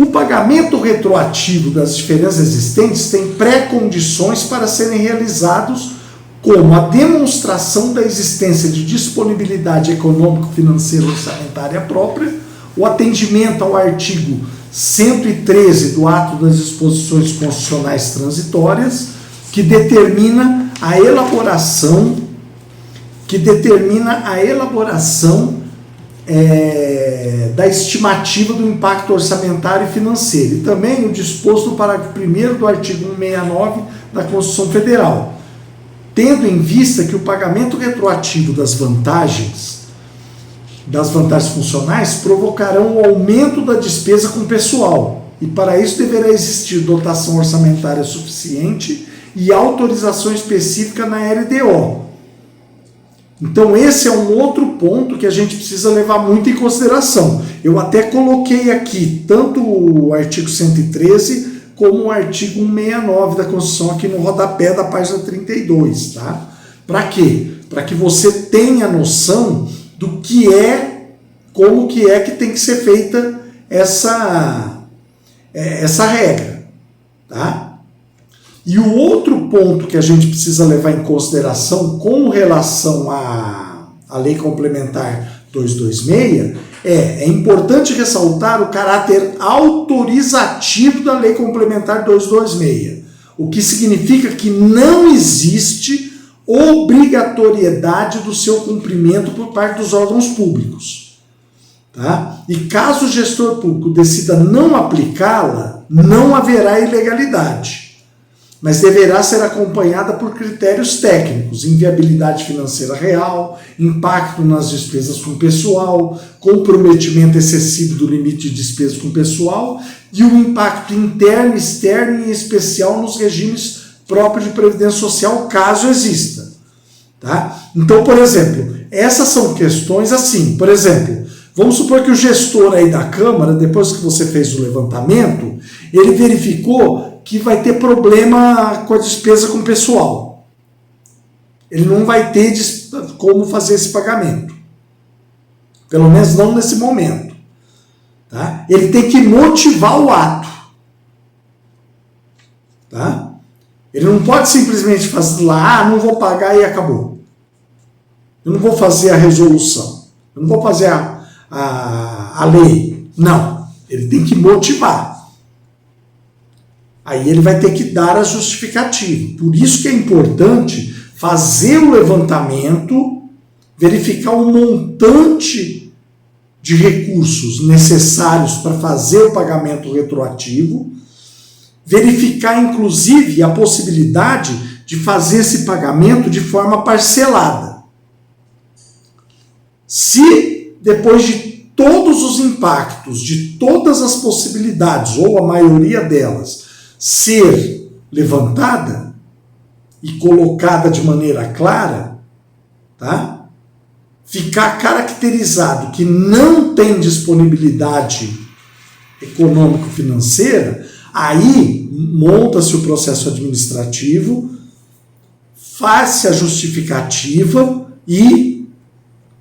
O pagamento retroativo das diferenças existentes tem pré-condições para serem realizados, como a demonstração da existência de disponibilidade econômico-financeira orçamentária própria, o atendimento ao artigo 113 do Ato das Disposições Constitucionais Transitórias, que determina a elaboração da estimativa do impacto orçamentário e financeiro, e também o disposto no parágrafo 1º do artigo 169 da Constituição Federal, tendo em vista que o pagamento retroativo das vantagens funcionais provocarão o aumento da despesa com pessoal, e para isso deverá existir dotação orçamentária suficiente e autorização específica na LDO. Então esse é um outro ponto que a gente precisa levar muito em consideração. Eu até coloquei aqui tanto o artigo 113 como o artigo 169 da Constituição aqui no rodapé da página 32, tá? Para quê? Para que você tenha noção do que é, como que é que tem que ser feita essa regra, tá? E o outro ponto que a gente precisa levar em consideração com relação à Lei Complementar 226 é importante ressaltar o caráter autorizativo da Lei Complementar 226, o que significa que não existe obrigatoriedade do seu cumprimento por parte dos órgãos públicos. Tá? E caso o gestor público decida não aplicá-la, não haverá ilegalidade, mas deverá ser acompanhada por critérios técnicos, inviabilidade financeira real, impacto nas despesas com pessoal, comprometimento excessivo do limite de despesas com pessoal e o impacto interno, externo e em especial nos regimes próprios de previdência social, caso exista. Tá? Então, por exemplo, essas são questões assim, por exemplo, vamos supor que o gestor aí da Câmara, depois que você fez o levantamento, ele verificou que vai ter problema com a despesa com o pessoal. Ele não vai ter como fazer esse pagamento. Pelo menos não nesse momento. Tá? Ele tem que motivar o ato. Tá? Ele não pode simplesmente fazer lá, não vou pagar e acabou. Eu não vou fazer a resolução. Eu não vou fazer a lei. Não. Ele tem que motivar. Aí ele vai ter que dar a justificativa. Por isso que é importante fazer o levantamento, verificar o montante de recursos necessários para fazer o pagamento retroativo, verificar inclusive a possibilidade de fazer esse pagamento de forma parcelada. Se depois de todos os impactos, de todas as possibilidades, ou a maioria delas, ser levantada e colocada de maneira clara, tá? Ficar caracterizado que não tem disponibilidade econômico-financeira, aí monta-se o processo administrativo, faz-se a justificativa e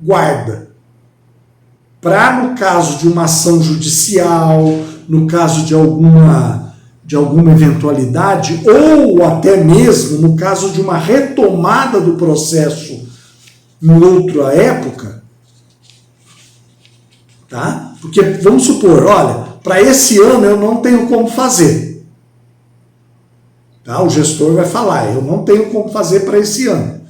guarda. Para, no caso de uma ação judicial, no caso de alguma eventualidade, ou até mesmo no caso de uma retomada do processo em outra época, tá? Porque vamos supor, olha, para esse ano eu não tenho como fazer. Tá? O gestor vai falar, eu não tenho como fazer para esse ano.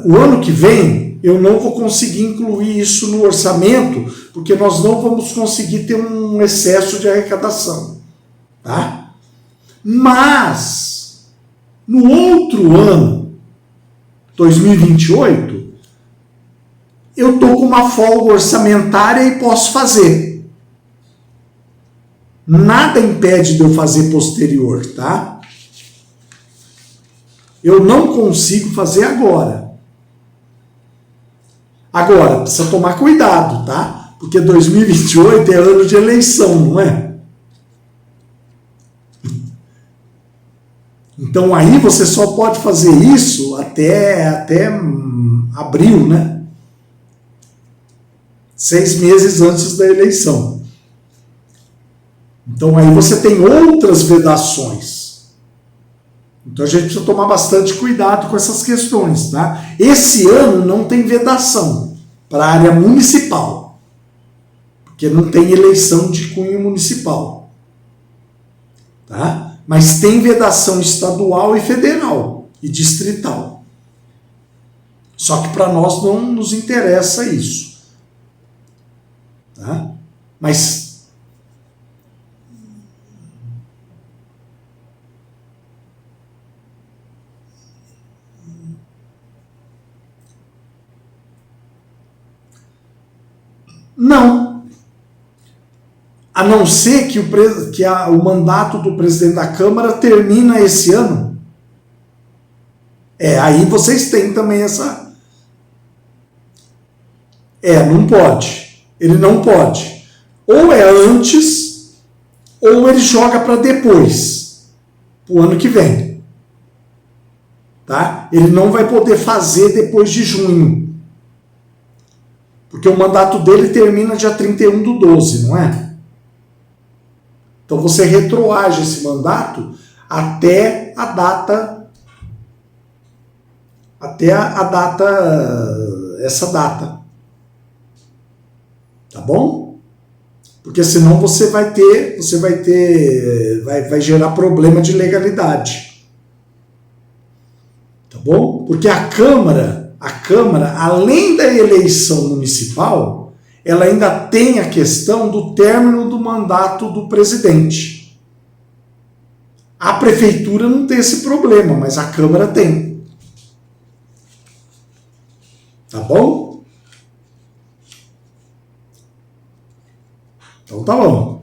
O ano que vem eu não vou conseguir incluir isso no orçamento, porque nós não vamos conseguir ter um excesso de arrecadação. Tá? Mas, no outro ano, 2028, eu estou com uma folga orçamentária e posso fazer. Nada impede de eu fazer posterior, tá? Eu não consigo fazer agora. Agora, precisa tomar cuidado, tá? Porque 2028 é ano de eleição, não é? Então aí você só pode fazer isso até abril, né? 6 meses antes da eleição. Então aí você tem outras vedações. Então a gente precisa tomar bastante cuidado com essas questões, tá? Esse ano não tem vedação para a área municipal, porque não tem eleição de cunho municipal, tá? Mas tem vedação estadual e federal e distrital. Só que para nós não nos interessa isso, tá? Mas não, a não ser que o mandato do presidente da Câmara termina esse ano. Aí vocês têm também essa... não pode. Ele não pode. Ou é antes, ou ele joga para depois, para o ano que vem. Tá? Ele não vai poder fazer depois de junho. Porque o mandato dele termina dia 31/12, não é? Então você retroage esse mandato até a data, essa data. Tá bom? Porque senão vai gerar problema de legalidade. Tá bom? Porque a Câmara, além da eleição municipal, ela ainda tem a questão do término do mandato do presidente. A prefeitura não tem esse problema, mas a Câmara tem. Tá bom? Então tá bom.